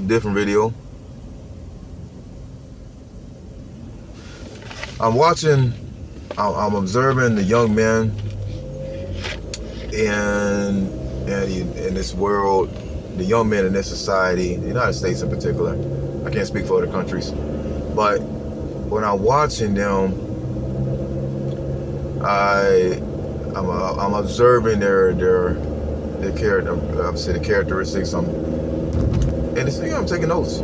different video. I'm observing the young men in this world, the young men in this society, the United States in particular. I can't speak for other countries, but when I'm watching them, I'm observing their character, obviously the characteristics. And it's, I'm taking notes.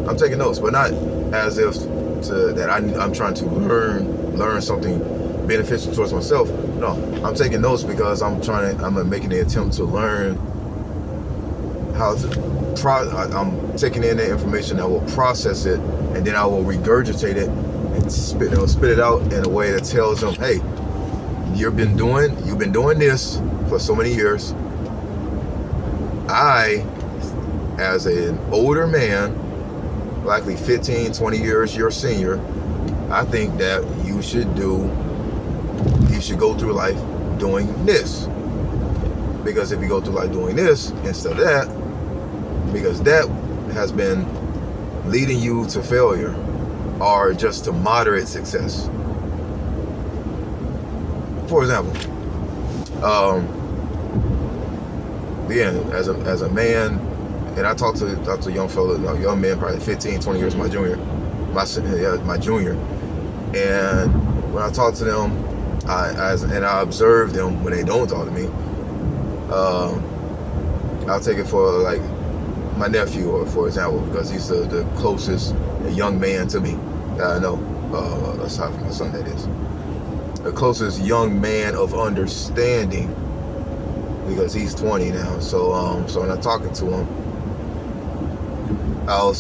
I'm taking notes, but not as if I'm trying to learn something beneficial towards myself. No, I'm taking notes because I'm making the attempt to learn how to. I'm taking in the information. I will process it, and then I will regurgitate it and spit it out in a way that tells them, "Hey, you've been doing this for so many years. I, as an older man, likely 15, 20 years your senior, I think that you should go through life doing this. Because if you go through life doing this instead of that, because that has been leading you to failure or just to moderate success." For example, again, as a man, and I talked to a young fellow, a young man, probably 15, 20 years my junior, and when I talk to them, I observe them when they don't talk to me. I'll take it for like my nephew, or for example, because he's the closest young man to me that I know, aside from my son, that is. The closest young man of understanding, because he's 20 now. So when I'm talking to him, I'll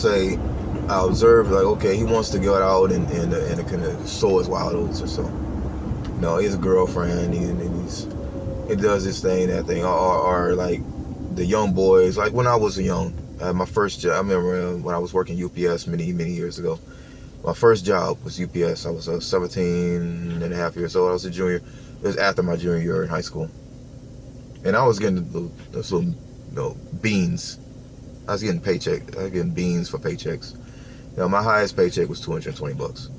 observe, like, okay, he wants to go out and kind of sow his wild oats or so. No, he has a girlfriend, he does this thing, that thing, or like the young boys, like when I was young, my first job, I remember when I was working UPS many years ago. My first job was UPS. I was 17 and a half years old. I was a junior. It was after my junior year in high school. And I was getting those little beans. I was getting paycheck. I was getting beans for paychecks. My highest paycheck was $220.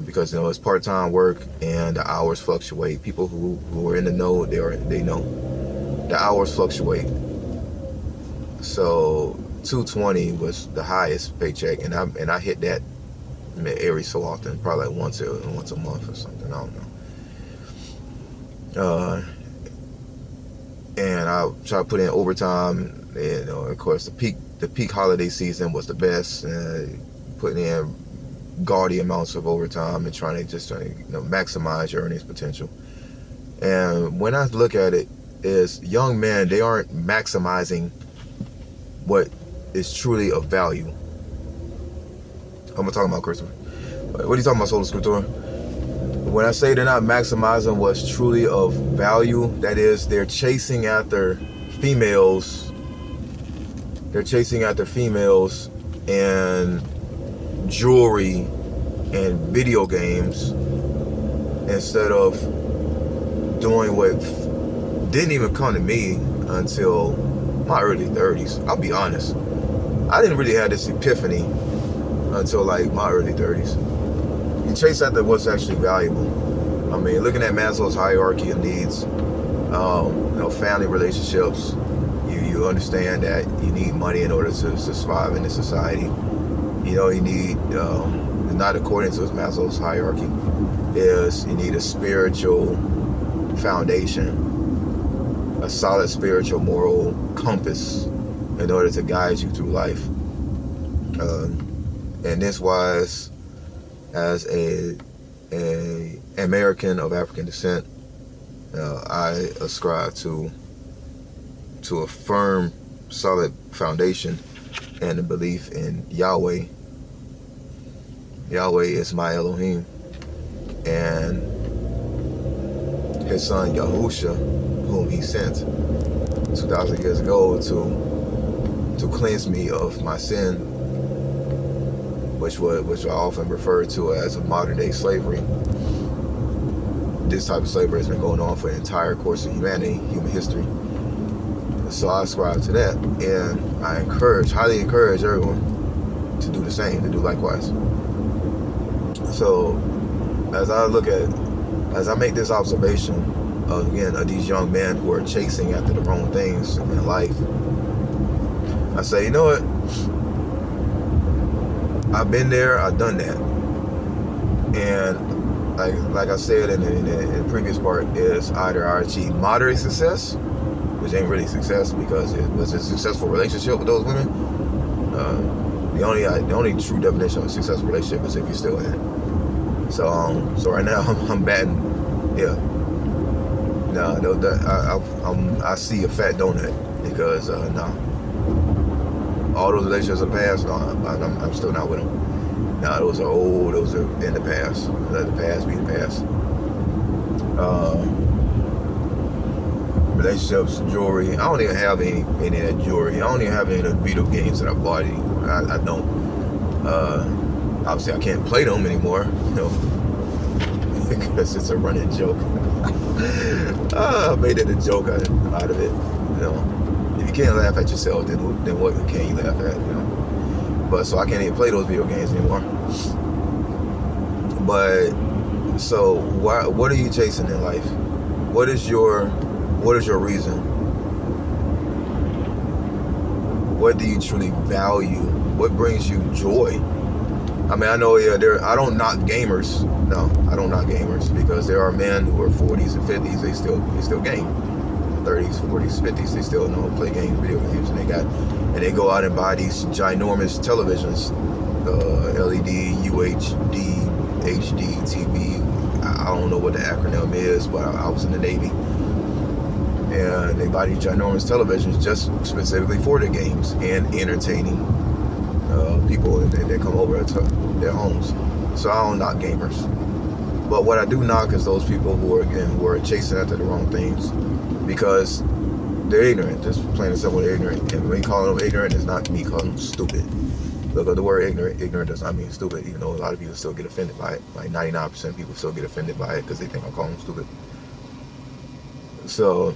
Because it's part-time work and the hours fluctuate. People who are in the know, they know. The hours fluctuate. So $220 was the highest paycheck, and I hit that every so often, probably like once a month or something. I don't know. And I try to put in overtime. And, of course, the peak holiday season was the best. Putting in gaudy amounts of overtime and trying to maximize your earnings potential. And when I look at it, is young men, they aren't maximizing what is truly of value. I'm gonna talk about Christopher. What are you talking about, Sola Scriptura? When I say they're not maximizing what's truly of value, that is, they're chasing after females. They're chasing after females and jewelry and video games instead of doing what didn't even come to me until my early 30s. I'll be honest. I didn't really have this epiphany until like my early 30s. You chase after what's actually valuable. I mean, looking at Maslow's hierarchy of needs, family relationships, you understand that you need money in order to survive in this society. You need, not according to Maslow's hierarchy, you need a spiritual foundation, a solid spiritual moral compass in order to guide you through life. And this wise, as a American of African descent, I ascribe to a firm, solid foundation and a belief in Yahweh. Yahweh is my Elohim, and his son Yahusha, whom he sent 2,000 years ago to cleanse me of my sin, which I often refer to as a modern day slavery. This type of slavery has been going on for the entire course of human history. So I ascribe to that, and I highly encourage everyone to do the same, to do likewise. So as I make this observation of these young men who are chasing after the wrong things in life, I say, you know what? I've been there, I've done that, and like I said in the previous part, is either I achieve moderate success, which ain't really success because it was a successful relationship with those women. The only true definition of a successful relationship is if you're still in it. So right now I'm batting, yeah. No, I see a fat donut because all those relationships in the past, no, I'm still not with them. Now those are old, those are in the past. Let the past be the past. Relationships, jewelry. I don't even have any of that jewelry. I don't even have any of the video games that I bought anymore. I don't. Obviously, I can't play them anymore, because it's a running joke. I made it a joke out of it, If you can't laugh at yourself, then what can you laugh at, But so I can't even play those video games anymore. But so what are you chasing in life? What is your reason? What do you truly value? What brings you joy? I mean, I know, I don't knock gamers. No, I don't knock gamers, because there are men who are 40s and 50s, they still game. 30s, 40s, 50s, they still know play games, video games, and they go out and buy these ginormous televisions, LED, UHD, HD, TV. I don't know what the acronym is, but I was in the Navy, and they buy these ginormous televisions just specifically for the games and entertaining people that come over to their homes. So I don't knock gamers, but what I do knock is those people who are chasing after the wrong things because they're ignorant. Just plain and simple, they're ignorant. And when we call them ignorant, it's not me calling them stupid. Look at the word ignorant does not mean stupid, even though a lot of people still get offended by it. Like 99% of people still get offended by it because they think I call them stupid. So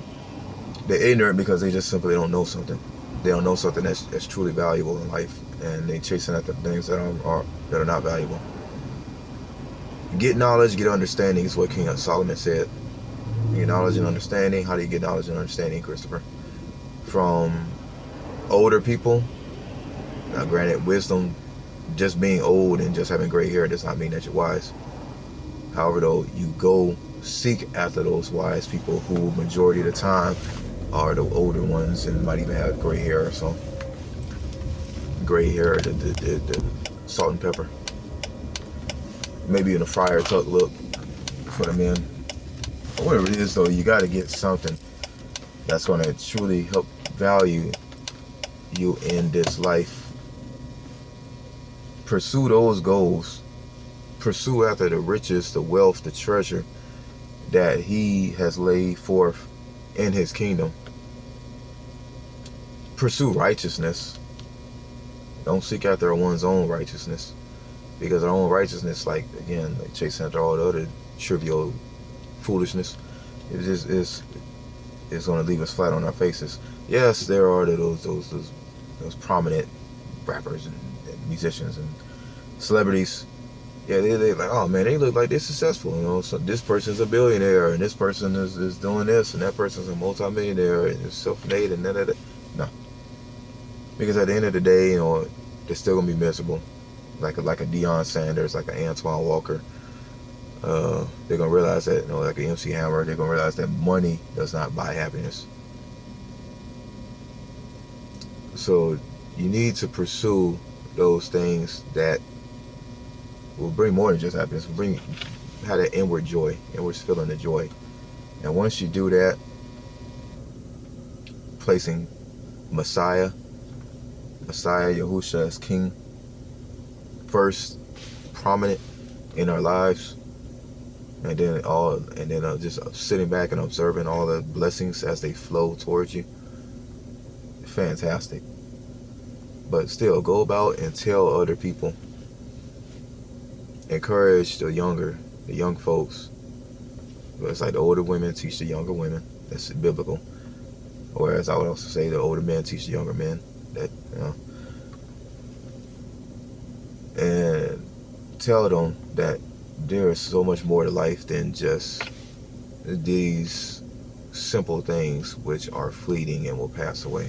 they're ignorant because they just simply don't know something. They don't know something that's truly valuable in life, and they chasing after things that are not valuable. Get knowledge, get understanding is what King Solomon said. Get knowledge and understanding. How do you get knowledge and understanding, Christopher? From older people. Now, granted, wisdom, just being old and just having gray hair does not mean that you're wise. However, though, you go seek after those wise people who, majority of the time, are the older ones and might even have gray hair or so. Gray hair, the salt and pepper. Maybe in a friar tuck look for the men. But whatever it is, though, you got to get something that's going to truly help value you in this life. Pursue those goals. Pursue after the riches, the wealth, the treasure that he has laid forth in his kingdom. Pursue righteousness. Don't seek after one's own righteousness, because our own righteousness, like chasing after all the other trivial foolishness, it's going to leave us flat on our faces. Yes, there are those prominent rappers and musicians and celebrities. Yeah, they're like, oh man, they look like they're successful, So this person's a billionaire, and this person is doing this, and that person's a multimillionaire, and is self-made, and da. No, because at the end of the day, they're still gonna be miserable, like a Deion Sanders, like an Antoine Walker. They're gonna realize that, like an MC Hammer, they're gonna realize that money does not buy happiness. So you need to pursue those things that will bring more than just happiness. Will have that inward joy, inward feeling of joy. And once you do that, placing Messiah Yahusha as King first, prominent in our lives, and then just sitting back and observing all the blessings as they flow towards you. Fantastic. But still, go about and tell other people. Encourage the young folks. It's like the older women teach the younger women. That's biblical. Or as I would also say, the older men teach the younger men that, and tell them that there is so much more to life than just these simple things which are fleeting and will pass away.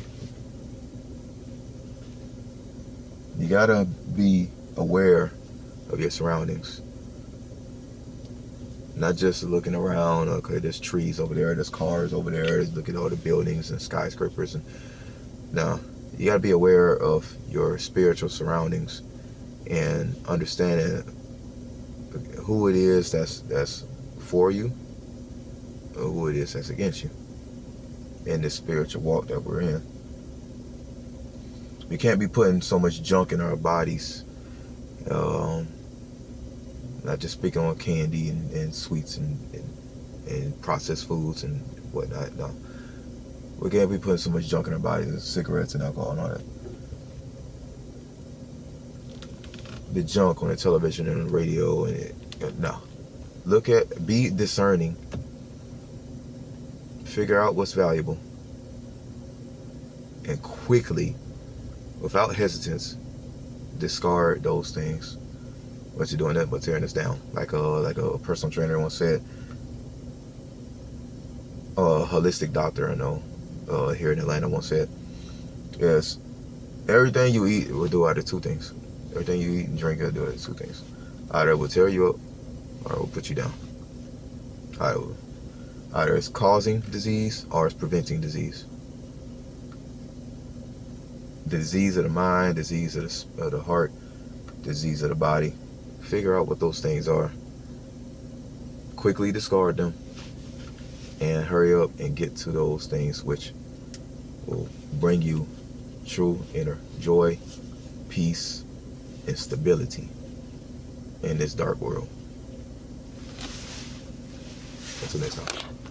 You gotta be aware of your surroundings. Not just looking around, okay, there's trees over there, there's cars over there, look at all the buildings and skyscrapers. And no, you gotta be aware of your spiritual surroundings and understanding who it is that's for you or who it is that's against you in this spiritual walk that we're in. We can't be putting so much junk in our bodies. Not just speaking on candy and sweets and processed foods and whatnot. No, we can't be putting so much junk in our bodies, and cigarettes and alcohol and all that. The junk on the television and the radio no. Be discerning. Figure out what's valuable, and quickly, without hesitance, discard those things. What you're doing that but tearing us down. Like a personal trainer once said, a holistic doctor I know here in Atlanta once said, yes, everything you eat will do either two things. Everything you eat and drink will do either two things. Either it will tear you up or it will put you down. Either it's causing disease or it's preventing disease. Disease of the mind, disease of the heart, disease of the body. Figure out what those things are. Quickly discard them. And hurry up and get to those things which will bring you true inner joy, peace, and stability in this dark world. Until next time.